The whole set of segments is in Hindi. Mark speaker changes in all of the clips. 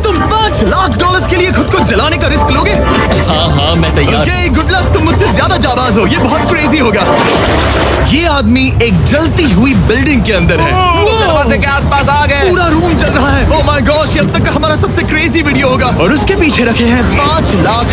Speaker 1: तुम $5 लाख के लिए खुद को जलाने का रिस्क लोगे?
Speaker 2: हाँ मैं तैयार।
Speaker 1: ओके, गुड लक, तुम मुझसे ज्यादा जाबाज हो, ये बहुत क्रेजी होगा। ये आदमी एक जलती हुई बिल्डिंग के अंदर है।
Speaker 2: दरवाजे के आसपास आ गए।
Speaker 1: पूरा रूम जल रहा है। ओह माय गॉश, ये अब तक का हमारा सबसे क्रेजी वीडियो होगा। और उसके पीछे रखे हैं $5 लाख,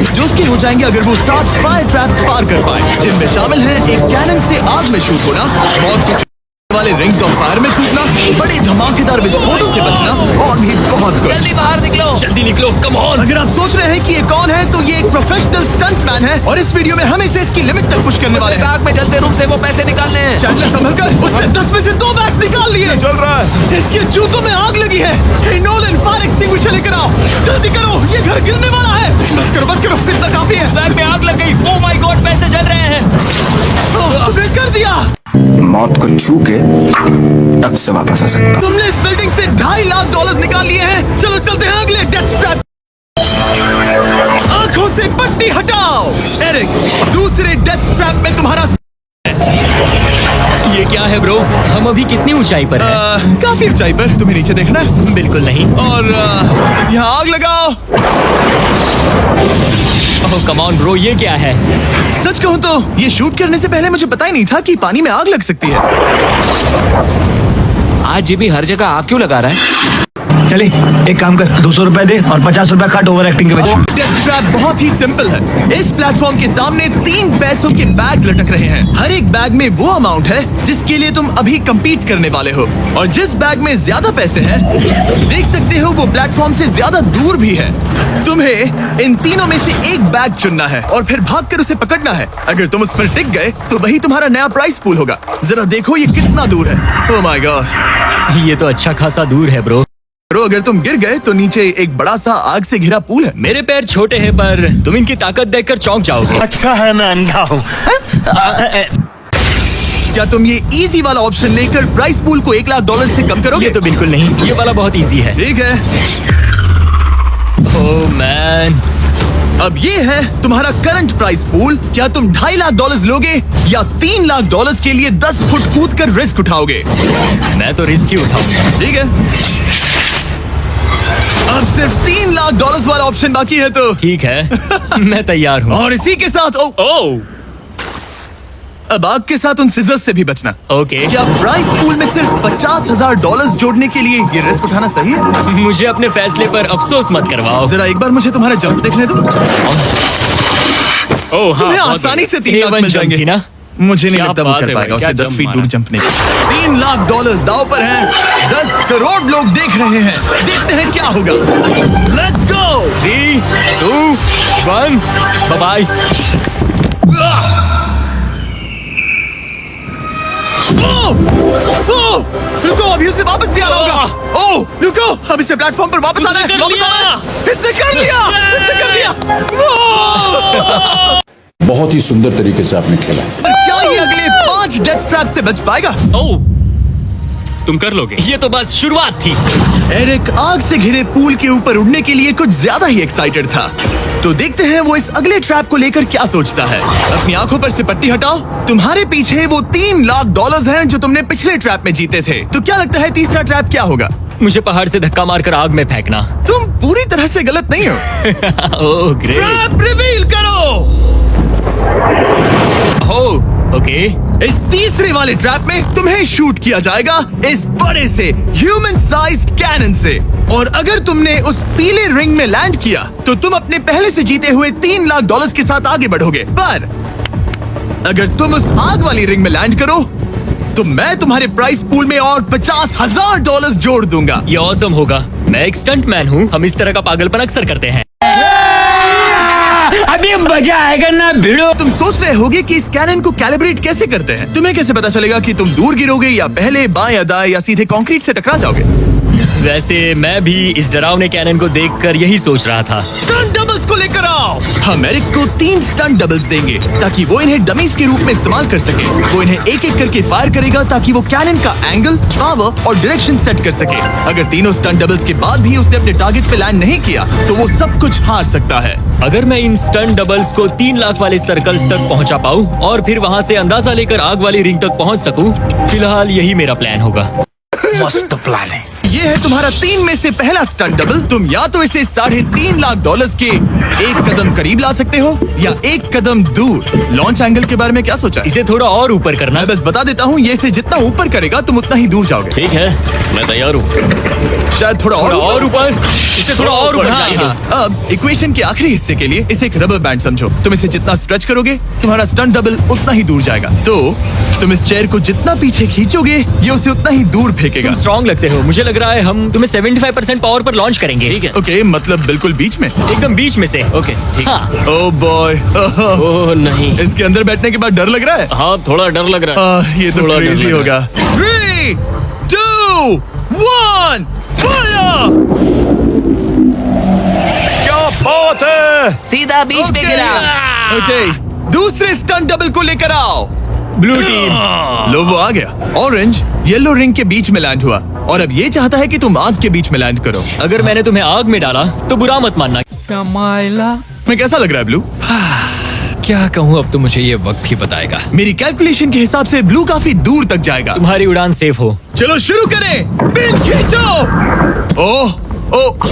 Speaker 1: जो उसके हो जाएंगे अगर वो 7 फायर ट्रैप्स पार कर पाए, जिनमें शामिल हैं एक कैनन से आग में शूट होना, मौत वाले रिंग्स ऑफ फायर में कूदना, बड़ी धमाकेदार विस्फोटों से बचना और भी बहुत कुछ।
Speaker 2: जल्दी बाहर निकलो, जल्दी निकलो, कम ऑन।
Speaker 1: अगर आप सोच रहे हैं कि ये कौन है, तो ये एक प्रोफेशनल स्टंट मैन है और इस वीडियो में हम इसे इसकी लिमिट तक पुश करने वाले हैं।
Speaker 2: आग में जलते रूम से वो पैसे निकालने हैं।
Speaker 1: चैंडलर संभल कर, उसने 10 में से 2 बैग्स निकाल लिए।
Speaker 3: चल रहा है।
Speaker 1: इसके जूतों में आग लगी है। हे नोलन, फायर एक्सटिंग्विशर लेकर आओ, जल्दी करो, ये घर गिरने वाला है। बस करो, इतना काफी है।
Speaker 2: बैग में आग लग गई। ओह माय गॉड, पैसे जल रहे हैं।
Speaker 1: तुमने कर दिया।
Speaker 4: मौत को छू के टक से वापस आ सकता।
Speaker 1: तुमने इस बिल्डिंग से $2.5 लाख निकाल लिए हैं। चलो चलते हैं अगले डेथ ट्रैप। आंखों से पट्टी हटाओ। एरिक, दूसरे डेथ ट्रैप में तुम्हारा
Speaker 2: ये क्या है ब्रो? हम अभी कितनी ऊंचाई पर हैं?
Speaker 1: काफी ऊंचाई पर। तुम्हें नीचे देखना है?
Speaker 2: बिल्कुल नहीं।
Speaker 1: और यहाँ आग लगाओ।
Speaker 2: ओह कम ऑन ब्रो, ये क्या है?
Speaker 1: सच कहूँ तो ये शूट करने से पहले मुझे पता ही नहीं था कि पानी में आग लग सकती है।
Speaker 2: आज ये भी हर जगह आग क्यों लगा रहा है?
Speaker 4: चले एक काम कर, 200 रुपए दे और 50 रुपए काट ओवर एक्टिंग के वजह।
Speaker 1: डेथ ट्रैप बहुत ही सिंपल है। इस प्लेटफॉर्म के सामने 3 पैसों के बैग्स लटक रहे हैं। हर एक बैग में वो अमाउंट है जिसके लिए तुम अभी compete करने वाले हो, और जिस बैग में ज्यादा पैसे हैं, देख सकते हो वो प्लेटफॉर्म से ज्यादा दूर भी है। तुम्हें इन तीनों में से एक बैग चुनना है और फिर भागकर उसे पकड़ना है। अगर तुम उस पर टिक गए तो वही तुम्हारा नया प्राइस पूल होगा। जरा देखो ये कितना दूर है। ओह माय गॉड,
Speaker 2: ये तो अच्छा खासा दूर है ब्रो।
Speaker 1: अगर तुम गिर गए तो नीचे एक बड़ा सा आग से घिरा पूल है।
Speaker 2: मेरे पैर छोटे हैं पर तुम इनकी ताकत देखकर चौंक जाओगे।
Speaker 4: अच्छा है मैं अंधा हूँ।
Speaker 1: क्या तुम ये इजी वाला ऑप्शन लेकर प्राइस पूल को $1 लाख से कम करोगे?
Speaker 2: ये तो बिल्कुल नहीं, ये वाला बहुत इजी है।
Speaker 1: ठीक है।
Speaker 2: ओह मैन,
Speaker 1: अब ये है तुम्हारा करंट प्राइस पूल। क्या तुम $2.5 लाख लोगे या $3 लाख के लिए 10 फुट कूद कर रिस्क उठाओगे?
Speaker 2: मैं तो रिस्क ही उठाऊंगा।
Speaker 1: ठीक है, अब सिर्फ $3 लाख वाला ऑप्शन बाकी है तो
Speaker 2: ठीक है, मैं तैयार हूँ।
Speaker 1: और इसी के साथ
Speaker 2: ओह
Speaker 1: अब आग के साथ उन सिजर्स से भी बचना।
Speaker 2: ओके।
Speaker 1: क्या प्राइस पूल में सिर्फ $50,000 जोड़ने के लिए ये रिस्क उठाना सही है?
Speaker 2: मुझे अपने फैसले पर अफसोस मत करवाओ।
Speaker 1: जरा एक बार मुझे तुम्हारा जंप देखने दो।
Speaker 2: ओह हाँ,
Speaker 1: तुम्हें आसानी से 3 लाख मिल जाएंगे।
Speaker 2: थी ना?
Speaker 1: मुझे नहीं
Speaker 2: क्या
Speaker 1: लगता वो
Speaker 2: बात
Speaker 1: कर
Speaker 2: है
Speaker 1: पाएगा।
Speaker 2: भाई,
Speaker 1: उसने
Speaker 2: क्या
Speaker 1: 10 फीट
Speaker 2: जंप
Speaker 1: दूर
Speaker 2: मारा।
Speaker 1: जंप नहीं किया। $3 लाख दाव पर हैं। 10 करोड़ लोग देख रहे हैं। देखते हैं क्या होगा। Let's go.
Speaker 2: 3, 2, 1, बाय।
Speaker 1: रुको, अभी उसे वापस भी आना होगा। ओह रुको, अब इसे प्लेटफॉर्म पर वापस आना है।
Speaker 2: उसने कर
Speaker 1: वापस
Speaker 2: लिया।
Speaker 1: आना है। इसने कर लिया। इसने कर लिया।
Speaker 3: बहुत ही सुंदर तरीके से आपने खेला।
Speaker 1: क्या ये अगले 5 डेथ ट्रैप से बच पाएगा?
Speaker 2: ओह तुम कर लोगे। ये तो बस शुरुआत थी।
Speaker 1: एरिक आग से घिरे पूल के ऊपर उड़ने के लिए कुछ ज्यादा ही एक्साइटेड था। तो देखते हैं वो इस अगले ट्रैप को लेकर क्या सोचता है। अपनी आंखों पर से पट्टी हटाओ। तुम्हारे पीछे वो $3 लाख हैं जो तुमने पिछले ट्रैप में जीते थे। तो क्या लगता है तीसरा ट्रैप क्या होगा?
Speaker 2: मुझे पहाड़ से धक्का मारकर आग में फेंकना।
Speaker 1: तुम पूरी तरह से गलत नहीं हो।
Speaker 2: Oh great.
Speaker 1: ट्रैप रिवील करो।
Speaker 2: Oh okay.
Speaker 1: इस तीसरे वाले ट्रैप में तुम्हें शूट किया जाएगा इस बड़े से ह्यूमन साइज्ड कैनन से, और अगर तुमने उस पीले रिंग में लैंड किया तो तुम अपने पहले से जीते हुए $3 लाख के साथ आगे बढ़ोगे। पर अगर तुम उस आग वाली रिंग में लैंड करो तो मैं तुम्हारे प्राइस पूल में और $50,000 जोड़ दूंगा।
Speaker 2: ये ऑसम होगा। मैं एक स्टंट मैन हूँ, हम इस तरह का पागलपन अक्सर करते हैं। अभी मजा आएगा ना भिड़ो।
Speaker 1: तुम सोच रहे होगे कि इस कैनन को कैलिब्रेट कैसे करते हैं। तुम्हें कैसे पता चलेगा कि तुम दूर गिरोगे या पहले बाएं या दाएं या सीधे कंक्रीट से टकरा जाओगे?
Speaker 2: वैसे मैं भी इस डरावने कैनन को देखकर यही सोच रहा था।
Speaker 1: स्टंट डबल्स को लेकर आओ। हम एरिक को 3 स्टंट डबल्स देंगे ताकि वो इन्हें डमीज के रूप में इस्तेमाल कर सके। वो इन्हें एक एक करके फायर करेगा ताकि वो कैनन का एंगल, पावर और डायरेक्शन सेट कर सके। अगर तीनों स्टंट डबल्स के बाद भी उसने अपने टारगेट पे लैंड नहीं किया तो वो सब कुछ हार सकता है।
Speaker 2: अगर मैं इन स्टंट डबल्स को 3 लाख वाले सर्कल्स तक पहुंचा पाऊं और फिर वहां से अंदाजा लेकर आग वाली रिंग तक पहुंच सकूं, फिलहाल यही मेरा प्लान होगा।
Speaker 4: मस्त प्लान है।
Speaker 1: ये है तुम्हारा 3 में से पहला स्टंट डबल। तुम या तो इसे $3.5 लाख के एक कदम करीब ला सकते हो या एक कदम दूर। लॉन्च एंगल के बारे में क्या सोचा?
Speaker 2: इसे थोड़ा और ऊपर करना।
Speaker 1: मैं बस बता देता हूँ, ये इसे जितना ऊपर करेगा तुम उतना ही दूर जाओगे।
Speaker 2: ठीक है, मैं तैयार हूँ।
Speaker 1: शायद थोड़ा और
Speaker 2: ऊपर। इसे थोड़ा और ऊपर
Speaker 1: हाँ,
Speaker 2: चाहिए।
Speaker 1: हाँ। अब इक्वेशन के आखिरी हिस्से के लिए इसे एक रबर बैंड समझो। तुम इसे जितना स्ट्रेच करोगे तुम्हारा स्टंट डबल उतना ही दूर जाएगा। तो तुम इस चेयर को जितना पीछे खींचोगे ये उसे उतना ही दूर फेंकेगा।
Speaker 2: तुम स्ट्रॉन्ग लगते हो। मुझे लग रहा है हम तुम्हें 75% पावर पर लॉन्च करेंगे। ठीक है,
Speaker 1: ओके, मतलब बिल्कुल बीच में।
Speaker 2: एकदम बीच में से। ओके, ठीक। हाँ।
Speaker 1: ओह बॉय,
Speaker 2: ओह नहीं,
Speaker 1: इसके अंदर बैठने के बाद डर लग रहा है।
Speaker 2: हाँ थोड़ा डर लग रहा है।
Speaker 1: ये तो
Speaker 2: थोड़ा डर
Speaker 1: क्रेजी
Speaker 2: लग
Speaker 1: होगा।
Speaker 2: रहा
Speaker 1: 3, 2, 1, फायर! क्या बात है!
Speaker 5: सीधा बीच में गिरा।
Speaker 1: ओके, दूसरे स्टंट डबल को लेकर आओ।
Speaker 2: Blue team.
Speaker 1: लो वो आ गया। ऑरेंज येलो रिंग के बीच में लैंड हुआ और अब ये चाहता है कि तुम आग के बीच में लैंड करो।
Speaker 2: अगर मैंने तुम्हें आग में डाला तो बुरा मत मानना।
Speaker 1: मैं कैसा लग रहा है ब्लू?
Speaker 2: क्या कहूँ, अब तो मुझे ये वक्त ही बताएगा।
Speaker 1: मेरी कैलकुलेशन के हिसाब से ब्लू काफी दूर तक जाएगा।
Speaker 2: तुम्हारी उड़ान सेफ हो।
Speaker 1: चलो शुरू करें। पिन खींचो। ओह ओह,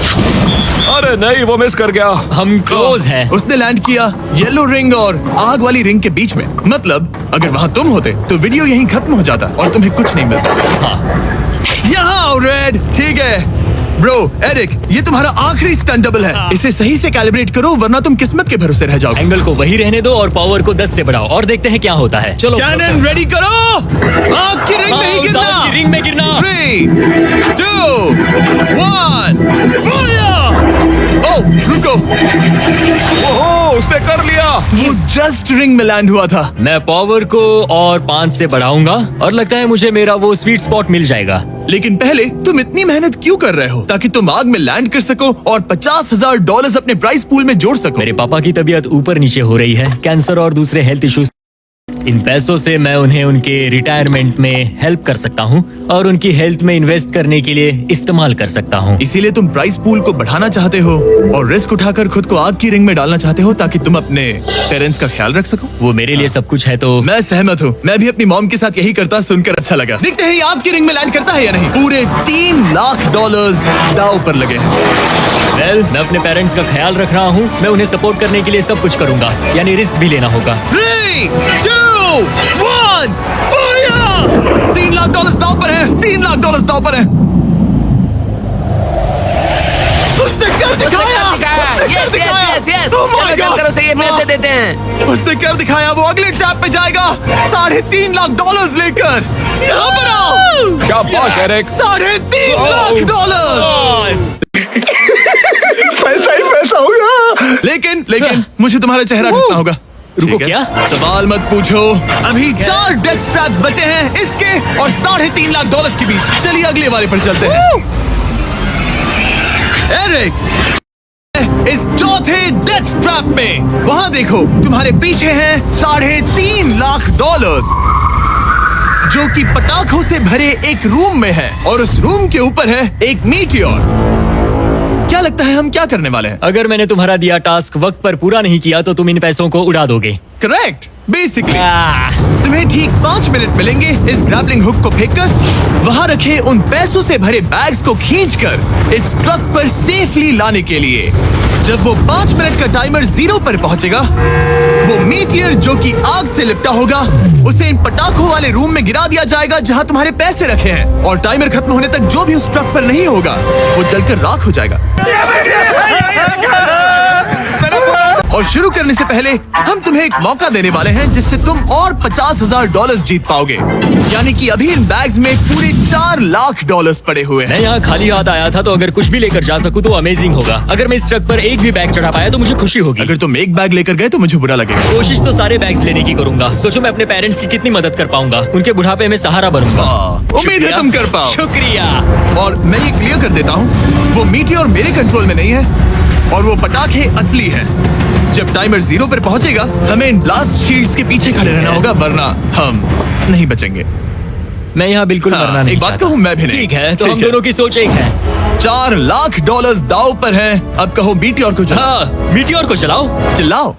Speaker 3: अरे नहीं, वो मिस कर गया।
Speaker 2: हम क्लोज हैं।
Speaker 1: उसने लैंड किया येलो रिंग और आग वाली रिंग के बीच में। मतलब अगर वहाँ तुम होते तो वीडियो यहीं खत्म हो जाता और तुम्हें कुछ नहीं मिलता। यहाँ आओ रेड। ठीक है ब्रो, एरिक, ये तुम्हारा आखिरी स्टंट डबल है। इसे सही से कैलिब्रेट करो वरना तुम किस्मत के भरोसे रह जाओगे।
Speaker 2: एंगल को वही रहने दो और पावर को 10 से बढ़ाओ और देखते हैं क्या होता है। चलो
Speaker 1: कैनन रेडी करो। आग की रिंग में ही गिरना।
Speaker 2: आग की रिंग में गिरना।
Speaker 1: 3, 2, 1, फायर! ओह रुको,
Speaker 3: ओहो, उसने कर लिया।
Speaker 1: वो जस्ट रिंग में लैंड हुआ था।
Speaker 2: मैं पावर को और 5 से बढ़ाऊंगा और लगता है मुझे मेरा वो स्वीट स्पॉट मिल जाएगा।
Speaker 1: लेकिन पहले तुम इतनी मेहनत क्यों कर रहे हो? ताकि तुम आग में लैंड कर सको और $50,000 अपने प्राइस पूल में जोड़ सको।
Speaker 2: मेरे पापा की तबीयत ऊपर नीचे हो रही है, कैंसर और दूसरे हेल्थ इश्यूज। इन पैसों से मैं उन्हें उनके रिटायरमेंट में हेल्प कर सकता हूँ और उनकी हेल्थ में इन्वेस्ट करने के लिए इस्तेमाल कर सकता हूँ।
Speaker 1: इसीलिए तुम प्राइस पूल को बढ़ाना चाहते हो और रिस्क उठाकर खुद को आग की रिंग में डालना चाहते हो ताकि तुम अपने पेरेंट्स का ख्याल रख सको।
Speaker 2: वो मेरे लिए सब कुछ है तो
Speaker 1: मैं सहमत हूँ। मैं भी अपनी मॉम के साथ यही करता, सुनकर अच्छा लगा। देखते हैं ये आग की रिंग में लैंड करता है या नहीं। पूरे $3 लाख दांव पर लगे हैं।
Speaker 2: वेल, मैं अपने पेरेंट्स का ख्याल रख रहा हूँ। मैं उन्हें सपोर्ट करने के लिए सब कुछ करूंगा, यानी रिस्क भी लेना होगा।
Speaker 1: 3, 2, 1, फायर! $3 लाख दांव पर है। $3 लाख दांव पर है। उसने कर दिखाया। उसने कर दिखाया। Oh my
Speaker 5: चलो
Speaker 1: God!
Speaker 5: करो से ये पैसे देते हैं।
Speaker 1: उसने कर दिखाया। वो अगले ट्रैप पे जाएगा $3.5 लाख लेकर। यहाँ पर आओ।
Speaker 3: शाबाश एरिक।
Speaker 1: $3.5 लाख। पैसा ही पैसा होगा। लेकिन मुझे तुम्हारा चेहरा देखना होगा।
Speaker 2: रुको,
Speaker 1: ठीक है?
Speaker 2: क्या?
Speaker 1: सवाल मत पूछो। अभी 4 डेथ स्ट्रैप्स बचे हैं इसके और $3.5 लाख के बीच। चलिए अगले वाले पर चलते हैं। एरिक, इस चौथे डेथ ट्रैप में वहां देखो तुम्हारे पीछे है $3.5 लाख जो कि पटाखों से भरे एक रूम में है और उस रूम के ऊपर है एक मीटियोर। क्या लगता है हम क्या करने वाले हैं?
Speaker 2: अगर मैंने तुम्हारा दिया टास्क वक्त पर पूरा नहीं किया तो तुम इन पैसों को उड़ा दोगे।
Speaker 1: करेक्ट। बेसिकली तुम्हें ठीक 5 मिनट मिलेंगे इस ग्रैपलिंग हुक को फेंककर वहां रखे उन पैसों से भरे बैग्स को खींचकर इस ट्रक पर सेफली लाने के लिए। जब वो 5 मिनट का टाइमर 0 पर पहुंचेगा वो मीटियर जो कि आग से लिपटा होगा उसे इन पटाखों वाले रूम में गिरा दिया जाएगा जहां तुम्हारे पैसे रखे हैं और टाइमर खत्म होने तक जो भी उस ट्रक पर नहीं होगा वो जलकर राख हो जाएगा। और शुरू करने से पहले हम तुम्हें एक मौका देने वाले हैं जिससे तुम और $50,000 जीत पाओगे। यानी कि अभी इन बैग्स में पूरे $4 लाख पड़े हुए हैं।
Speaker 2: मैं यहाँ खाली हाथ आया था तो अगर कुछ भी लेकर जा सकूं तो अमेजिंग होगा। अगर मैं इस ट्रक पर एक भी बैग चढ़ा पाया तो मुझे खुशी होगी।
Speaker 1: अगर तुम एक बैग लेकर गए तो मुझे बुरा लगेगा।
Speaker 2: कोशिश तो सारे बैग्स लेने की करूंगा। सोचो मैं अपने पेरेंट्स की कितनी मदद कर पाऊंगा। उनके बुढ़ापे में सहारा बनूंगा।
Speaker 1: उम्मीद है
Speaker 2: शुक्रिया।
Speaker 1: तुम कर पाओ।
Speaker 2: शुक्रिया।
Speaker 1: और मैं ये क्लियर कर देता हूँ वो मीटियोर मेरे कंट्रोल में नहीं है और वो पटाखे असली हैं। जब टाइमर 0 पर पहुंचेगा हमें इन ब्लास्ट शील्ड्स के पीछे खड़े रहना होगा वरना हम नहीं बचेंगे।
Speaker 2: मैं यहाँ बिल्कुल
Speaker 1: हाँ,
Speaker 2: मरना नहीं
Speaker 1: एक बात
Speaker 2: चाहता।
Speaker 1: कहूँ, मैं भी नहीं।
Speaker 2: ठीक है तो
Speaker 1: ठीक
Speaker 2: हम
Speaker 1: है।
Speaker 2: दोनों की सोच एक है।
Speaker 1: $4 लाख दाव पर है। अब कहो मीटियोर को चलाओ।
Speaker 2: हाँ, मीटियोर को चलाओ।
Speaker 1: चिल्लाओ।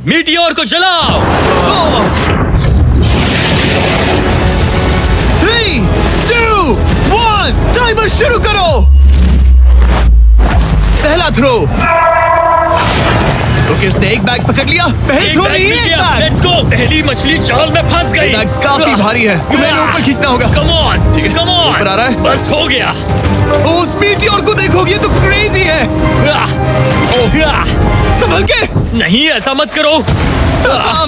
Speaker 2: मीटियोर को चलाओ।
Speaker 1: 3, 2, 1 ऑन, टाइमर शुरू करो। पहला थ्रो। ओके, उसने एक बैग पकड़ लिया। पहले थ्रो नहीं है, एक बैग।
Speaker 2: Let's go. पहली मछली जाल में फंस गई।
Speaker 1: बैग्स काफी भारी है, तुम्हें इन्हें ऊपर खींचना होगा।
Speaker 2: कम ऑन,
Speaker 1: ठीक है,
Speaker 2: कम ऑन।
Speaker 1: ऊपर आ रहा है।
Speaker 2: बस हो गया।
Speaker 1: ओ, उस मीटियोर को देखोगे तो क्रेजी है। संभल के।
Speaker 2: नहीं, ऐसा मत करो।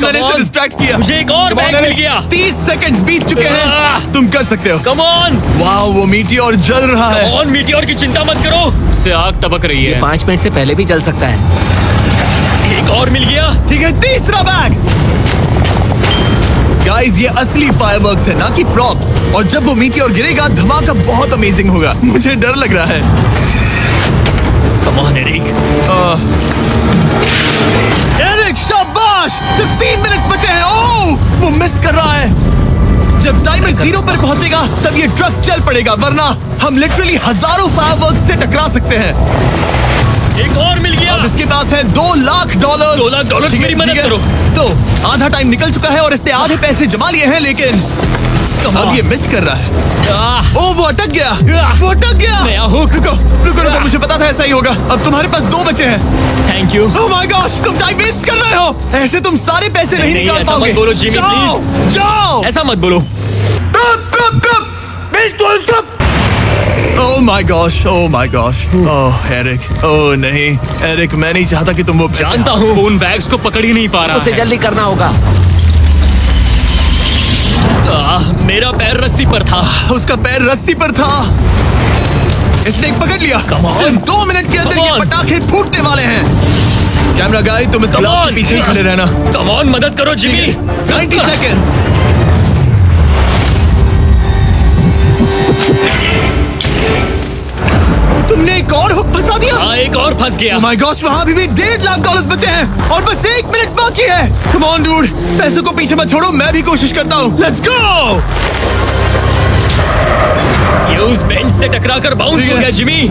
Speaker 1: मैंने इसे डिस्ट्रैक्ट किया।
Speaker 2: मुझे एक और बैग मिल गया।
Speaker 1: 30 सेकंड्स बीत चुके हैं, तुम कर सकते हो।
Speaker 2: कम ऑन,
Speaker 1: वाह, वो मीटियोर जल रहा है।
Speaker 2: Come on. मीटियोर की चिंता मत करो, उससे आग टपक रही है।
Speaker 5: 5 मिनट से पहले भी जल सकता है।
Speaker 2: एक और मिल गया।
Speaker 1: ठीक है, तीसरा बैग। गाइस, ये असली फायरवर्क्स है, ना कि प्रॉप्स। और जब वो मीटियोर गिरेगा, धमाका बहुत अमेजिंग होगा। मुझे डर लग रहा है।
Speaker 2: Come on Eric.
Speaker 1: एरिक, शाबाश! सिर्फ 3 मिनट बचे हैं। ओह, वो मिस कर रहा है। जब टाइमर 0 पर पहुंचेगा, तब ये ट्रक चल पड़ेगा, वरना हम लिटरली हजारों फायरवर्क्स से टकरा सकते हैं।
Speaker 2: एक और मिल गया।
Speaker 1: अब इसके पास है $2 लाख।
Speaker 2: $2 लाख, मेरी मदद करो।
Speaker 1: तो आधा टाइम निकल चुका है और इसने आधे पैसे जमा लिए हैं, लेकिन अब ये मिस कर रहा है। ओ, वो अटक गया। वो अटक गया।
Speaker 2: नया हुक।
Speaker 1: रुको रुको रुको, मुझे पता था ऐसा ही होगा। अब तुम्हारे पास 2 बचे हैं।
Speaker 2: Thank you.
Speaker 1: Oh my gosh, तुम टाइम वेस्ट कर रहे हो। ऐसे तुम सारे पैसे नहीं
Speaker 2: नहीं,
Speaker 1: निकाल
Speaker 2: ऐसा
Speaker 1: पाओगे।
Speaker 2: मत बोलो, जिमी,
Speaker 1: जाओ,
Speaker 2: प्लीज।
Speaker 1: जाओ।
Speaker 2: ऐसा मत बोलो।
Speaker 1: Oh my gosh, oh my gosh. Oh Eric, oh नहीं एरिक, मैं नहीं चाहता कि तुम वो पैसे
Speaker 2: जानता हूँ, उन बैग्स को पकड़ ही नहीं पा रहा
Speaker 5: उसे
Speaker 2: है।
Speaker 5: जल्दी करना होगा।
Speaker 2: मेरा पैर रस्सी पर था।
Speaker 1: उसका पैर रस्सी पर था। इसने एक पकड़ लिया।
Speaker 2: Come on.
Speaker 1: सिर्फ 2 मिनट के अंदर
Speaker 2: Come
Speaker 1: ये
Speaker 2: on.
Speaker 1: पटाखे फूटने वाले हैं। कैमरा गाय, तुम इस ग्लास के पीछे ही खड़े रहना।
Speaker 2: कम ऑन, मदद करो जिमी।
Speaker 1: 90 सेकेंड्स। तुमने एक और हुक फंसा दिया।
Speaker 2: हाँ, एक और फंस गया।
Speaker 1: माय गॉश, वहाँ अभी भी $1.5 लाख बचे हैं और बस 1 मिनट बाकी है। कम ऑन डूड, पैसों को पीछे मत छोड़ो, मैं भी कोशिश करता हूँ। Let's go.
Speaker 2: ये उस बेंच से टकरा कर बाउंस हो गया Jimmy.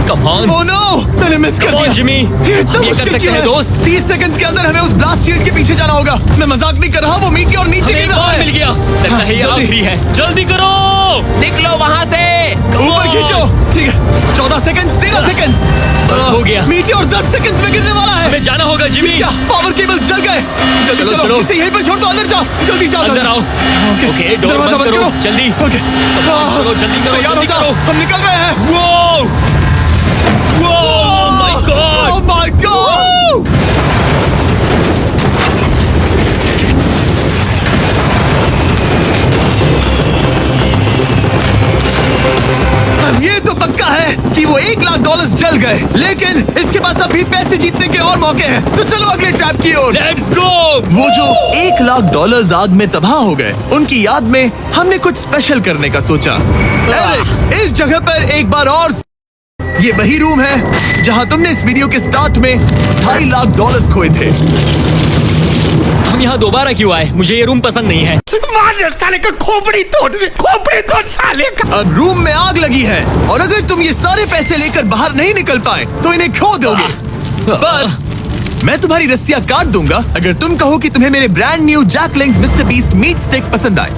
Speaker 2: Come on.
Speaker 1: Oh no, मैंने मिस कर
Speaker 2: Come on,
Speaker 1: दिया।
Speaker 2: जिमी।
Speaker 1: ये इतना
Speaker 2: हम ये कर
Speaker 1: मुश्किल
Speaker 2: सकते
Speaker 1: क्यों
Speaker 2: हैं,
Speaker 1: है?
Speaker 2: दोस्त।
Speaker 1: 30 सेकंड्स के अंदर हमें उस ब्लास्ट शील्ड के पीछे जाना होगा। मैं मजाक नहीं कर रहा, वो मीटी और नीचे
Speaker 2: हमें
Speaker 1: गिर
Speaker 2: एक
Speaker 1: रहा
Speaker 2: और
Speaker 1: है।
Speaker 2: मिल गया। लगता है ये
Speaker 1: जल्दी।
Speaker 2: आखिरी है। जल्दी करो।
Speaker 5: निकलो वहाँ से।
Speaker 1: ऊपर खींचो। ठीक है, 14 सेकंड्स, 13 सेकंड्स।
Speaker 2: बस हो गया।
Speaker 1: मीटी और 10 सेकंड्स में गिरने वाला है।
Speaker 2: हमें जाना होगा जिमी।
Speaker 1: क्या पावर केबल्स जल गए? जल्दी
Speaker 2: चलो,
Speaker 1: चलो,
Speaker 2: चलो।
Speaker 1: इसे यहीं पर छोड़ दो, अंदर जाओ। जल्दी जाओ,
Speaker 2: अंदर आओ। ओके, डोर
Speaker 1: दरवाजा
Speaker 2: बंद करो। जल्दी।
Speaker 1: ओके,
Speaker 2: चलो, जल्दी करो,
Speaker 1: तैयार हो
Speaker 2: जल्दी
Speaker 1: जाओ,
Speaker 2: करो।
Speaker 1: हम निकल रहे हैं।
Speaker 2: वो my God.
Speaker 1: Oh my God. अब ये तो पक्का है कि वो $1 लाख जल गए, लेकिन इसके पास अभी पैसे जीतने के और मौके हैं। तो चलो अगले ट्रैप की ओर।
Speaker 2: Let's go.
Speaker 1: वो जो $1 लाख आग में तबाह हो गए, उनकी याद में हमने कुछ स्पेशल करने का सोचा। एरिक, इस जगह पर एक बार और। ये वही रूम है जहां तुमने इस वीडियो के स्टार्ट में $2.5 लाख खोए थे।
Speaker 2: हम यहाँ दोबारा क्यों आए? मुझे ये रूम पसंद नहीं है।
Speaker 3: साले का खोपड़ी तोड़ साले का।
Speaker 1: अब रूम में आग लगी है और अगर तुम ये सारे पैसे लेकर बाहर नहीं निकल पाए तो इन्हें खो दोगे। पर मैं तुम्हारी रस्सियां काट दूंगा अगर तुम कहो कि तुम्हें मेरे brand new Jack Link's Mister Beast meat stick पसंद आए।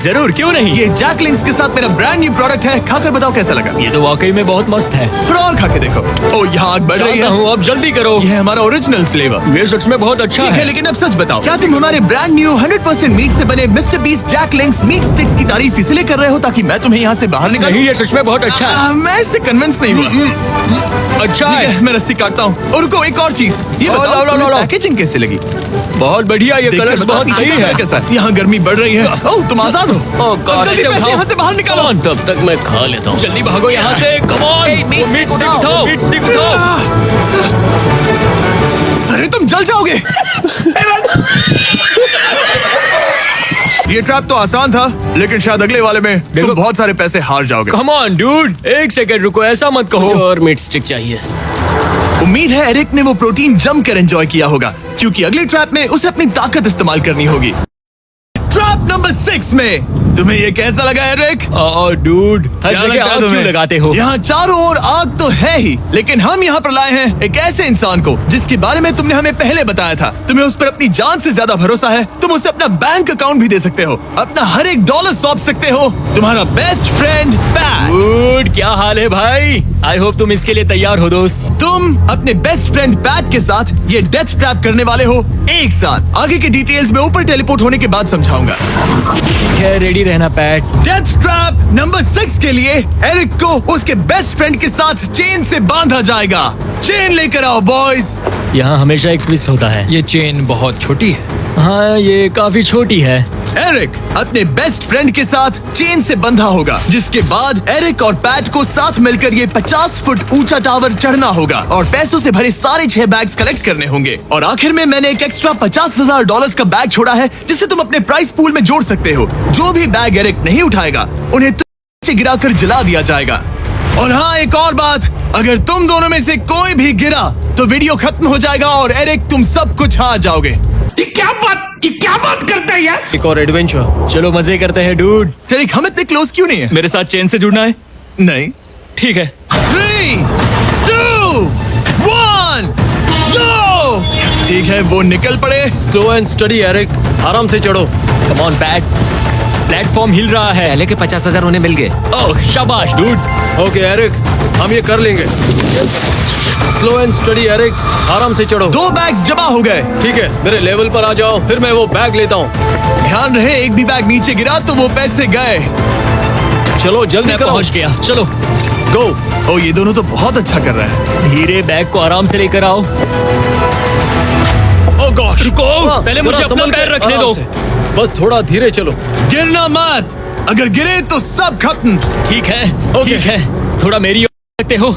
Speaker 2: जरूर, क्यों नहीं।
Speaker 1: ये जैकलिंग्स के साथ मेरा ब्रांड न्यू प्रोडक्ट है, खाकर बताओ कैसा लगा।
Speaker 2: ये तो वाकई में बहुत मस्त है।
Speaker 1: थोड़ा और खा के देखो। ओ, यहाँ आग बढ़ रही
Speaker 2: जानता
Speaker 1: है।
Speaker 2: हूँ, अब जल्दी करो।
Speaker 1: ये है हमारा ओरिजिनल फ्लेवर।
Speaker 2: ये सच में बहुत अच्छा
Speaker 1: ठीक है, लेकिन अब सच बताओ, क्या तुम हमारे ब्रांड न्यू 100% मीट से बने मिस्टर बीस्ट जैकलिंग्स मीट स्टिक्स की तारीफ इसलिए कर रहे हो ताकि मैं तुम्हें यहाँ से बाहर निकालूं?
Speaker 2: नहीं, ये सच में बहुत अच्छा है।
Speaker 1: मैं इससे कन्विंस नहीं हुआ।
Speaker 2: अच्छा
Speaker 1: ठीक
Speaker 2: है।
Speaker 1: है, मैं रस्सी काटता हूँ। और रुको, एक और चीज, ये
Speaker 2: लो,
Speaker 1: बताओ
Speaker 2: लो, लो,
Speaker 1: तुम्हें
Speaker 2: लो।
Speaker 1: पैकेजिंग कैसे लगी?
Speaker 2: बहुत बढ़िया, ये
Speaker 1: देखकर
Speaker 2: कलर्स
Speaker 1: बताओ
Speaker 2: बहुत
Speaker 1: पीछे
Speaker 2: सही
Speaker 1: का
Speaker 2: है।
Speaker 1: कैसा है? यहाँ गर्मी बढ़ रही है। ओह, तुम आजाद हो।
Speaker 2: ओह गॉड,
Speaker 1: अब जल्दी
Speaker 2: इसे
Speaker 1: पैसे
Speaker 2: उठाओ।
Speaker 1: यहाँ से बाहर निकालो।
Speaker 2: Come on, तब तक मैं खा लेता हूँ। जल्दी भागो यहाँ से। Come on,
Speaker 5: Hey, meat
Speaker 2: meat
Speaker 5: stick
Speaker 2: stick
Speaker 5: उठाओ।
Speaker 2: उठाओ। मीट स्टिक उठाओ।
Speaker 1: अरे तुम जल जाओगे। ये ट्रैप तो आसान था, लेकिन शायद अगले वाले में तुम
Speaker 2: देखो।
Speaker 1: बहुत सारे पैसे हार जाओगे।
Speaker 2: कम ऑन डूड, एक सेकंड रुको, ऐसा मत कहो। और मीट स्टिक चाहिए।
Speaker 1: उम्मीद है एरिक ने वो प्रोटीन जमकर एंजॉय किया होगा, क्योंकि अगले ट्रैप में उसे अपनी ताकत इस्तेमाल करनी होगी। ट्रैप नंबर 6 में तुम्हें ये कैसा लगा एरिक?
Speaker 2: डूड, हर
Speaker 1: क्या
Speaker 2: जगह
Speaker 1: लगता है
Speaker 2: आग क्यों
Speaker 1: तुम्हें?
Speaker 2: लगाते हो?
Speaker 1: यहाँ चारों ओर आग तो है ही, लेकिन हम यहाँ पर लाए हैं एक ऐसे इंसान को जिसके बारे में तुमने हमें पहले बताया था। तुम्हें उस पर अपनी जान से ज्यादा भरोसा है। तुम उसे अपना बैंक अकाउंट भी दे सकते हो, अपना हर एक डॉलर सौंप सकते हो। तुम्हारा बेस्ट फ्रेंड पैट।
Speaker 2: डूड, क्या हाल है भाई? आई होप तुम इसके लिए तैयार हो दोस्त।
Speaker 1: तुम अपने बेस्ट फ्रेंड पैट के साथ ये डेथ ट्रैप करने वाले हो एक साथ। आगे के डिटेल्स में ऊपर टेलीपोर्ट होने के बाद समझाऊंगा।
Speaker 2: खैर, रेडी रहना पैट।
Speaker 1: डेथ ट्रैप नंबर 6 के लिए एरिक को उसके बेस्ट फ्रेंड के साथ चेन से बांधा जाएगा। चेन लेकर आओ बॉयज।
Speaker 2: यहाँ हमेशा एक ट्विस्ट होता है।
Speaker 5: ये चेन बहुत छोटी है।
Speaker 2: हाँ, ये काफी छोटी है।
Speaker 1: एरिक अपने बेस्ट फ्रेंड के साथ चेन से बंधा होगा, जिसके बाद एरिक और पैट को साथ मिलकर ये 50 फुट ऊंचा टावर चढ़ना होगा और पैसों से भरे सारे 6 बैग्स कलेक्ट करने होंगे। और आखिर में मैंने एक एक्स्ट्रा $50,000 का बैग छोड़ा है, जिसे तुम अपने प्राइस पूल में जोड़ सकते हो। जो भी बैग एरिक नहीं उठाएगा उन्हें नीचे गिराकर जला दिया जाएगा। और हाँ, एक और बात, अगर तुम दोनों में से कोई भी गिरा तो वीडियो खत्म हो जाएगा और एरिक तुम सब कुछ हार जाओगे।
Speaker 3: ये क्या बात करता है यार?
Speaker 5: एक और एडवेंचर।
Speaker 2: चलो मजे करते हैं डूड।
Speaker 1: एरिक, हम इतने क्लोज क्यों नहीं है?
Speaker 2: मेरे साथ चेन से जुड़ना है?
Speaker 1: नहीं।
Speaker 2: ठीक है।
Speaker 1: 3, 2, 1, go! ठीक है, वो निकल पड़े।
Speaker 5: स्लो एंड स्टडी एरिक, आराम से चढ़ो।
Speaker 2: कम ऑन पैट, प्लेटफॉर्म हिल रहा है।
Speaker 5: पहले के 50,000 उन्हें मिल गए।
Speaker 2: ओह शाबाश डूड।
Speaker 5: ओके एरिक, हम ये कर लेंगे। स्लो एंड स्टडी एरिक, आराम से चढ़ो।
Speaker 1: 2 बैग्स जमा हो गए।
Speaker 5: ठीक है, मेरे लेवल पर आ जाओ, फिर मैं वो बैग लेता हूँ।
Speaker 1: ध्यान रहे, एक भी बैग नीचे गिरा तो वो पैसे गए।
Speaker 5: चलो जल्दी
Speaker 2: मैं
Speaker 5: करो।
Speaker 2: पहुंच गया। चलो
Speaker 5: गो।
Speaker 1: ओ, ये दोनों तो बहुत अच्छा कर रहे हैं।
Speaker 2: धीरे, बैग को आराम से लेकर आओ।
Speaker 5: ओह गॉड,
Speaker 2: रुको, पहले
Speaker 5: जरा
Speaker 2: मुझे अपना
Speaker 5: संभल के,
Speaker 2: पैर रखने
Speaker 5: आराम
Speaker 2: दो।
Speaker 5: से। बस थोड़ा धीरे चलो।
Speaker 1: गिरना मत, अगर गिरे तो सब खत्म।
Speaker 2: ठीक है,
Speaker 5: ओके।
Speaker 2: ठीक है। थोड़ा मेरी ओर रखते हो।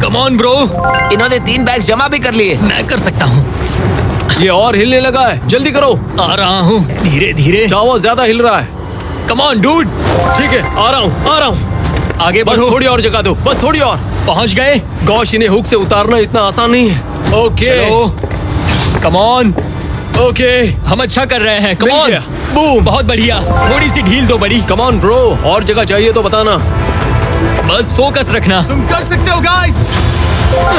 Speaker 2: Come on bro.
Speaker 5: इन्होंने 3 बैग्स जमा भी कर लिए।
Speaker 2: मैं कर सकता हूँ।
Speaker 5: ये और हिलने लगा है, जल्दी करो।
Speaker 2: आ रहा हूँ, धीरे धीरे।
Speaker 5: टावर ज्यादा हिल रहा है।
Speaker 2: Come on dude.
Speaker 5: ठीक है, आ रहा हूँ।
Speaker 2: आगे
Speaker 5: बस
Speaker 2: बढ़ो।
Speaker 5: थोड़ी और जगह दो, बस थोड़ी और।
Speaker 2: पहुंच गए।
Speaker 5: गॉश, इन्हें हुक से उतारना इतना आसान नहीं है। ओके
Speaker 2: चलो, कम ऑन।
Speaker 5: ओके,
Speaker 2: हम अच्छा कर रहे हैं। कम
Speaker 5: मिल
Speaker 2: ऑन।
Speaker 5: गया। बूम।
Speaker 2: बहुत बढ़िया। थोड़ी सी ढील दो बड़ी।
Speaker 5: कम ऑन ब्रो, और जगह चाहिए तो बताना।
Speaker 2: बस फोकस रखना।
Speaker 1: तुम कर सकते हो गाइस।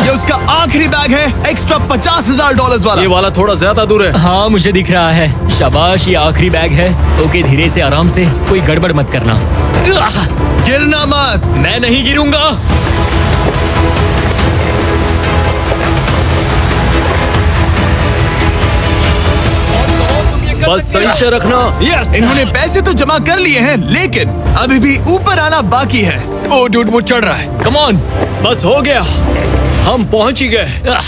Speaker 1: ये उसका आखिरी बैग है, एक्स्ट्रा $50,000 वाला।
Speaker 5: ये वाला थोड़ा ज्यादा दूर है।
Speaker 2: हाँ, मुझे दिख रहा है। शाबाश, ये आखिरी बैग है। ओके, धीरे से, आराम से, कोई गड़बड़ मत करना।
Speaker 1: गिरना मत।
Speaker 2: मैं नहीं गिरूंगा।
Speaker 5: बस सही से रखना। यस।
Speaker 1: इन्होंने पैसे तो जमा कर लिए हैं, लेकिन अभी भी ऊपर आना बाकी है।
Speaker 5: ओ डूड, वो चढ़ रहा है।
Speaker 2: Come on.
Speaker 5: बस हो गया, हम पहुंच ही गए।
Speaker 2: Oh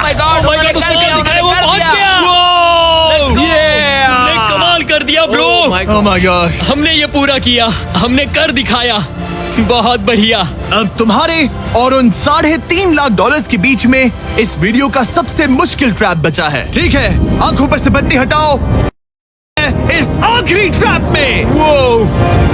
Speaker 2: my God, उसने कर दिखाया, वो पहुंच गया।
Speaker 5: Yeah!
Speaker 2: हमने कमाल कर दिया bro.
Speaker 5: Oh my
Speaker 1: Oh my gosh!
Speaker 2: हमने ये पूरा किया, हमने कर दिखाया। बहुत बढ़िया।
Speaker 1: अब तुम्हारे और उन $3.5 लाख के बीच में इस वीडियो का सबसे मुश्किल ट्रैप बचा है। ठीक है, आंखों पर से पट्टी हटाओ। इस आखिरी ट्रैप में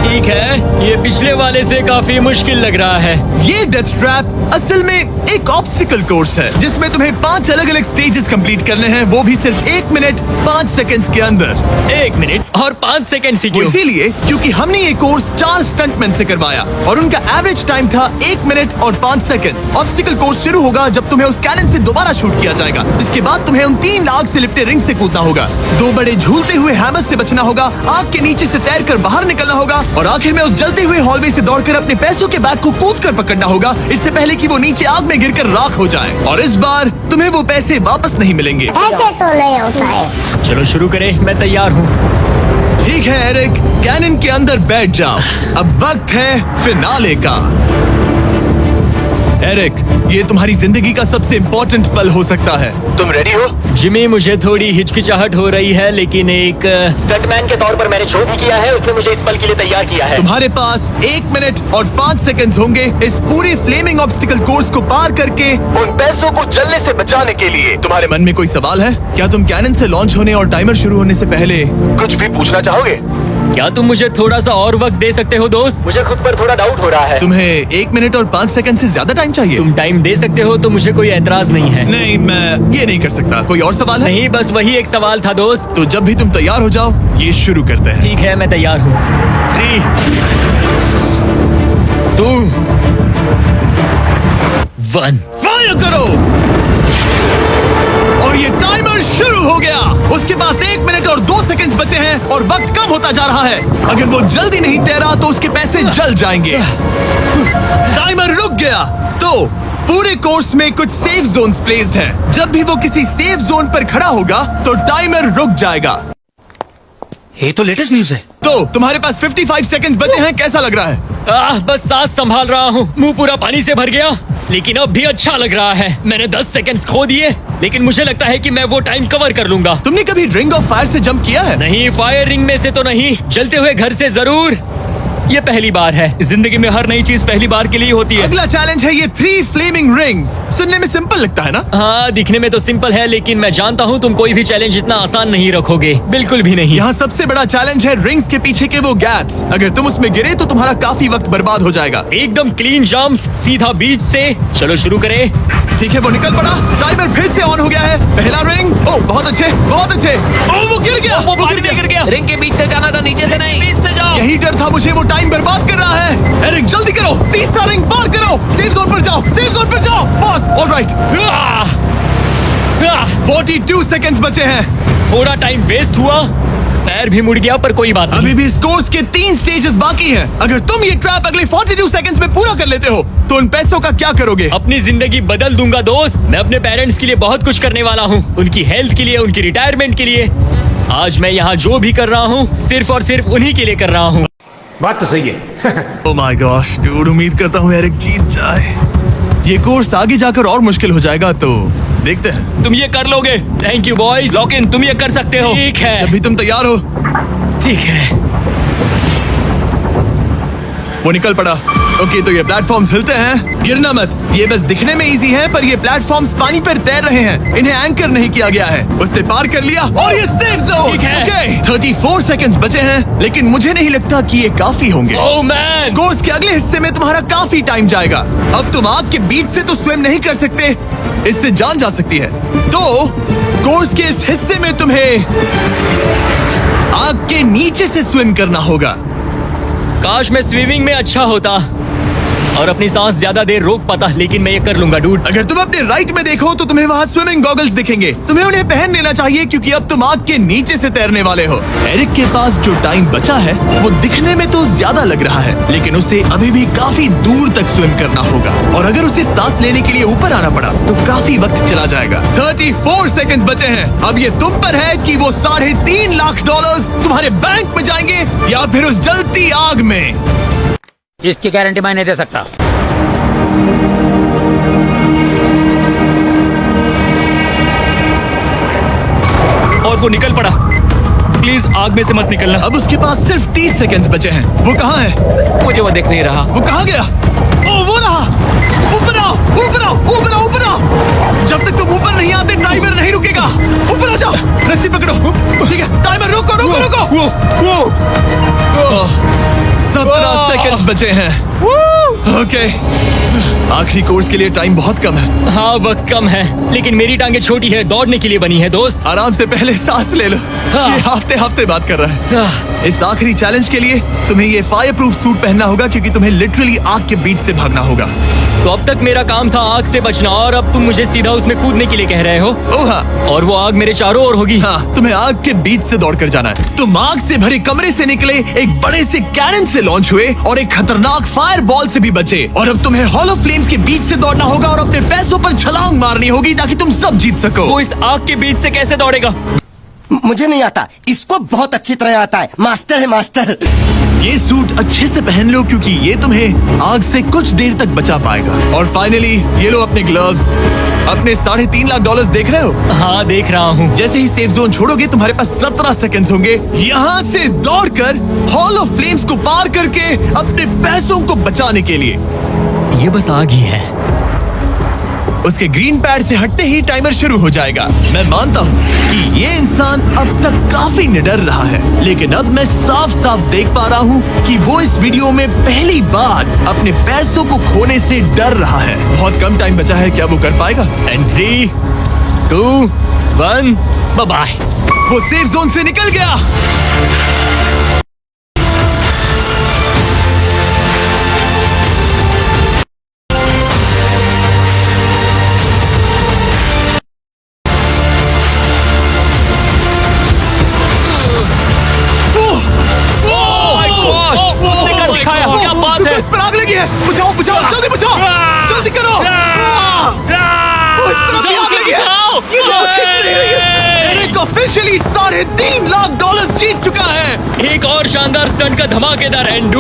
Speaker 2: ठीक है, ये पिछले वाले से काफी मुश्किल लग रहा है।
Speaker 1: ये डेथ ट्रैप असल में एक ऑब्स्टिकल कोर्स है, जिसमें तुम्हें 5 अलग अलग स्टेजेस कंप्लीट करने हैं, वो भी सिर्फ 1 मिनट 5 सेकंड्स के अंदर।
Speaker 2: 1 मिनट और 5 सेकंड से
Speaker 1: वो
Speaker 2: क्यों?
Speaker 1: इसीलिए क्योंकि हमने ये कोर्स 4 स्टंटमैन से करवाया और उनका एवरेज टाइम था 1 मिनट और 5 सेकंड्स। ऑब्स्टिकल कोर्स शुरू होगा जब तुम्हें उस कैनन से दोबारा शूट किया जाएगा, जिसके बाद तुम्हें उन 3 लाख से लिपटे रिंग से कूदना होगा, 2 बड़े झूलते हुए हैमर से बचना होगा, आग के नीचे से तैरकर बाहर निकलना होगा और आखिर में उस जलते हुए हॉलवे से दौड़कर अपने पैसों के बैग को कूदकर पकड़ना होगा, इससे पहले कि वो नीचे आग में गिरकर राख हो जाए। और इस बार तुम्हें वो पैसे वापस नहीं मिलेंगे।
Speaker 6: ऐसे तो नहीं होता है।
Speaker 2: चलो शुरू करें, मैं तैयार हूँ।
Speaker 1: ठीक है एरिक, कैनन के अंदर बैठ जाओ। अब वक्त है फिनाले का। एरिक, ये तुम्हारी जिंदगी का सबसे इम्पोर्टेंट पल हो सकता है। तुम रेडी हो?
Speaker 2: जिमी, मुझे थोड़ी हिचकिचाहट हो रही है, लेकिन एक
Speaker 7: स्टंटमैन के तौर पर मैंने जो भी किया है उसने मुझे इस पल के लिए तैयार किया है।
Speaker 1: तुम्हारे पास 1 मिनट और 5 सेकंड्स होंगे इस पूरी फ्लेमिंग ऑब्स्टिकल कोर्स को पार करके उन पैसों को जलने से बचाने के लिए। तुम्हारे मन में कोई सवाल है? क्या तुम कैनन से लॉन्च होने और टाइमर शुरू होने से पहले कुछ भी पूछना चाहोगे?
Speaker 2: क्या तुम मुझे थोड़ा सा और वक्त दे सकते हो दोस्त?
Speaker 7: मुझे खुद पर थोड़ा डाउट हो रहा है।
Speaker 1: तुम्हें 1 मिनट और 5 सेकंड से ज्यादा टाइम चाहिए?
Speaker 2: तुम टाइम दे सकते हो तो मुझे कोई एतराज नहीं है।
Speaker 1: नहीं, मैं ये नहीं कर सकता। कोई और सवाल है?
Speaker 2: नहीं, बस वही एक सवाल था दोस्त।
Speaker 1: तो जब भी तुम तैयार हो जाओ, ये शुरू करते हैं।
Speaker 2: ठीक है, मैं तैयार हूँ। 3, 2, 1।
Speaker 1: फायर करो। और ये टाइमर शुरू हो गया। उसके पास 1 मिनट और 2 सेकंड्स बचे हैं और वक्त कम होता जा रहा है। अगर वो जल्दी नहीं तैरा तो उसके पैसे जल जाएंगे। टाइमर रुक गया। तो पूरे कोर्स में कुछ सेफ जोन्स प्लेस्ड हैं। जब भी वो किसी सेफ जोन पर खड़ा होगा तो टाइमर रुक जाएगा।
Speaker 4: ये तो लेटेस्ट न्यूज है।
Speaker 1: तो तुम्हारे पास 55 सेकंड्स बचे हैं। कैसा लग रहा है?
Speaker 2: बस सांस संभाल रहा हूँ। मुंह पूरा पानी से भर गया, लेकिन अब भी अच्छा लग रहा है। मैंने 10 सेकंड्स खो दिए, लेकिन मुझे लगता है कि मैं वो टाइम कवर कर लूंगा।
Speaker 1: तुमने कभी रिंग ऑफ फायर से जंप किया है?
Speaker 2: नहीं, फायर रिंग में से तो नहीं, जलते हुए घर से जरूर। ये पहली बार है। जिंदगी में हर नई चीज पहली बार के लिए होती है।
Speaker 1: अगला चैलेंज है ये 3 फ्लेमिंग रिंग्स। सुनने में सिंपल लगता है ना?
Speaker 2: हाँ, दिखने में तो सिंपल है, लेकिन मैं जानता हूँ तुम कोई भी चैलेंज इतना आसान नहीं रखोगे। बिल्कुल भी नहीं।
Speaker 1: यहाँ सबसे बड़ा चैलेंज है रिंग्स के पीछे के वो गैप्स। अगर तुम उसमें गिरे तो तुम्हारा काफी वक्त बर्बाद हो जाएगा।
Speaker 2: एकदम क्लीन जंप्स, सीधा बीच से। चलो शुरू करें।
Speaker 1: ठीक है, वो निकल पड़ा। टाइमर फिर से ऑन हो गया है। पहला रिंग। ओ, बहुत अच्छे, बहुत अच्छे। ओ, वो गिर गया।
Speaker 2: वो पानी में गिर गया।
Speaker 8: रिंग के बीच से जाना था, नीचे से नहीं।
Speaker 2: बीच से जाओ।
Speaker 1: यही डर था मुझे, वो टाइम बर्बाद कर रहा है। एरिक जल्दी करो, तीसरा रिंग पार करो। सेफ जोन पर जाओ, सेफ जोन पर जाओ। Boss, alright. 42 सेकंड्स बचे हैं।
Speaker 2: थोड़ा टाइम वेस्ट हुआ, पैर भी मुड़ गया, पर कोई बात नहीं।
Speaker 1: अभी भी इस कोर्स के 3 स्टेजेस बाकी हैं। अगर तुम ये ट्रैप अगले 42 सेकंड्स में पूरा कर लेते हो तो उन पैसों का क्या करोगे?
Speaker 2: अपनी जिंदगी बदल दूंगा दोस्त। मैं अपने पेरेंट्स के लिए बहुत कुछ करने वाला हूँ, उनकी हेल्थ के लिए, उनकी रिटायरमेंट के लिए। आज मैं यहाँ जो भी कर रहा हूँ सिर्फ और सिर्फ उन्हीं के लिए कर रहा हूँ।
Speaker 4: बात तो सही है।
Speaker 1: ओह माय गॉश डूड, उम्मीद करता हूँ एरिक जीत जाए। ये कोर्स आगे जाकर और मुश्किल हो जाएगा, तो देखते हैं।
Speaker 2: तुम ये कर लोगे। Thank you boys. लॉकिन, तुम ये कर सकते हो। ठीक है,
Speaker 1: जब भी तुम तैयार हो।
Speaker 2: ठीक है।
Speaker 1: वो निकल पड़ा। ओके, तो ये प्लेटफॉर्म्स हिलते हैं। गिरना मत। ये बस दिखने में इजी है, पर ये प्लेटफॉर्म्स पानी पर तैर रहे हैं। इन्हें एंकर नहीं किया गया है। उसने पार कर लिया और ये सेफ जोन।
Speaker 2: ठीक है।
Speaker 1: ओके, 34 सेकंड्स बचे हैं, लेकिन मुझे नहीं लगता कि ये काफी होंगे।
Speaker 2: ओह मैन,
Speaker 1: कोर्स के अगले हिस्से में तुम्हारा काफी टाइम जाएगा। अब तुम आग के बीच से तो स्विम नहीं कर सकते, इससे जान जा सकती है। तो कोर्स के इस हिस्से में तुम्हें आग के नीचे से स्विम करना होगा।
Speaker 2: काश मैं स्विमिंग में अच्छा होता और अपनी सांस ज्यादा देर रोक पाता, लेकिन मैं ये कर लूंगा डूड।
Speaker 1: अगर तुम अपने राइट में देखो तो तुम्हें वहाँ स्विमिंग गॉगल्स दिखेंगे। तुम्हें उन्हें पहन लेना चाहिए, क्योंकि अब तुम आग के नीचे से तैरने वाले हो। एरिक के पास जो टाइम बचा है वो दिखने में तो ज्यादा लग रहा है, लेकिन उसे अभी भी काफी दूर तक स्विम करना होगा। और अगर उसे सांस लेने के लिए ऊपर आना पड़ा तो काफी वक्त चला जाएगा। 34 सेकंड्स बचे हैं। अब ये तुम पर है कि वो $3.5 लाख तुम्हारे बैंक में जाएंगे या फिर उस जलती आग में।
Speaker 8: इसकी गारंटी मैं नहीं दे सकता।
Speaker 2: और वो निकल पड़ा। प्लीज आग में से मत निकलना।
Speaker 1: अब उसके पास सिर्फ 30 सेकंड्स बचे हैं। वो कहाँ है?
Speaker 8: मुझे वो देख नहीं रहा।
Speaker 1: वो कहाँ गया? ओ, वो रहा। ऊपर आओ, ऊपर आओ, ऊपर आओ, ऊपर आओ। जब तक तुम ऊपर नहीं आते टाइमर नहीं रुकेगा। ऊपर आ जाओ, रस्सी पकड़ो। ठीक है, टाइमर रोको, रोको, रोको। 17 सेकंड्स बचे हैं। ओके, आखिरी कोर्स के लिए टाइम बहुत कम है।
Speaker 2: हाँ, वक्त कम है, लेकिन मेरी टांगे छोटी है, दौड़ने के लिए बनी है दोस्त।
Speaker 1: आराम से पहले सांस ले लो।
Speaker 2: हाँ।
Speaker 1: ये हफ्ते हफ्ते बात कर रहा है।
Speaker 2: हाँ।
Speaker 1: इस आखिरी चैलेंज के लिए तुम्हें ये फायर प्रूफ सूट पहनना होगा, क्योंकि तुम्हें लिटरली आग के बीच से भागना होगा।
Speaker 2: तो अब तक मेरा काम था आग से बचना, और अब तुम मुझे सीधा उसमें कूदने के लिए कह रहे हो।
Speaker 1: ओह हाँ,
Speaker 2: और वो आग मेरे चारों ओर होगी।
Speaker 1: हाँ, तुम्हें आग के बीच से दौड़ कर जाना है। तुम आग से भरे कमरे से निकले, एक बड़े से कैनन से लॉन्च हुए और एक खतरनाक फायर बॉल से भी बचे। और अब तुम्हें हॉलो फ्लेम्स के बीच से दौड़ना होगा और अपने पैसों पर छलांग मारनी होगी ताकि तुम सब जीत सको।
Speaker 2: वो इस आग के बीच से कैसे दौड़ेगा?
Speaker 9: मुझे नहीं आता, इसको बहुत अच्छी तरह आता है। मास्टर है मास्टर।
Speaker 1: ये सूट अच्छे से पहन लो, क्योंकि ये तुम्हें आग से कुछ देर तक बचा पाएगा। और फाइनली ये लो अपने ग्लव्स। अपने $3.5 लाख देख रहे हो?
Speaker 2: हाँ, देख रहा हूँ।
Speaker 1: जैसे ही सेफ जोन छोड़ोगे तुम्हारे पास 17 सेकंड्स होंगे यहाँ से दौड़कर हॉल ऑफ फ्लेम्स को पार करके अपने पैसों को बचाने के लिए।
Speaker 2: ये बस आग ही है।
Speaker 1: उसके ग्रीन पैड से हटते ही टाइमर शुरू हो जाएगा। मैं मानता हूँ कि ये इंसान अब तक काफी निडर रहा है, लेकिन अब मैं साफ साफ देख पा रहा हूँ कि वो इस वीडियो में पहली बार अपने पैसों को खोने से डर रहा है। बहुत कम टाइम बचा है, क्या वो कर पाएगा?
Speaker 2: And 3, 2, 1, bye bye.
Speaker 1: वो सेफ जोन से निकल गया।
Speaker 2: उसने कर दिखाया, क्या बात है?
Speaker 1: इस पर आग लगी है। बुझाओ बुझाओ, जल्दी बुझाओ, जल्दी करो। इस पर अभी आग लगी है। ये तो कुछ नहीं रही है। एरिक ऑफिशियली $3.5 लाख जीत चुका है।
Speaker 2: एक और शानदार स्टंट का धमाकेदार एंड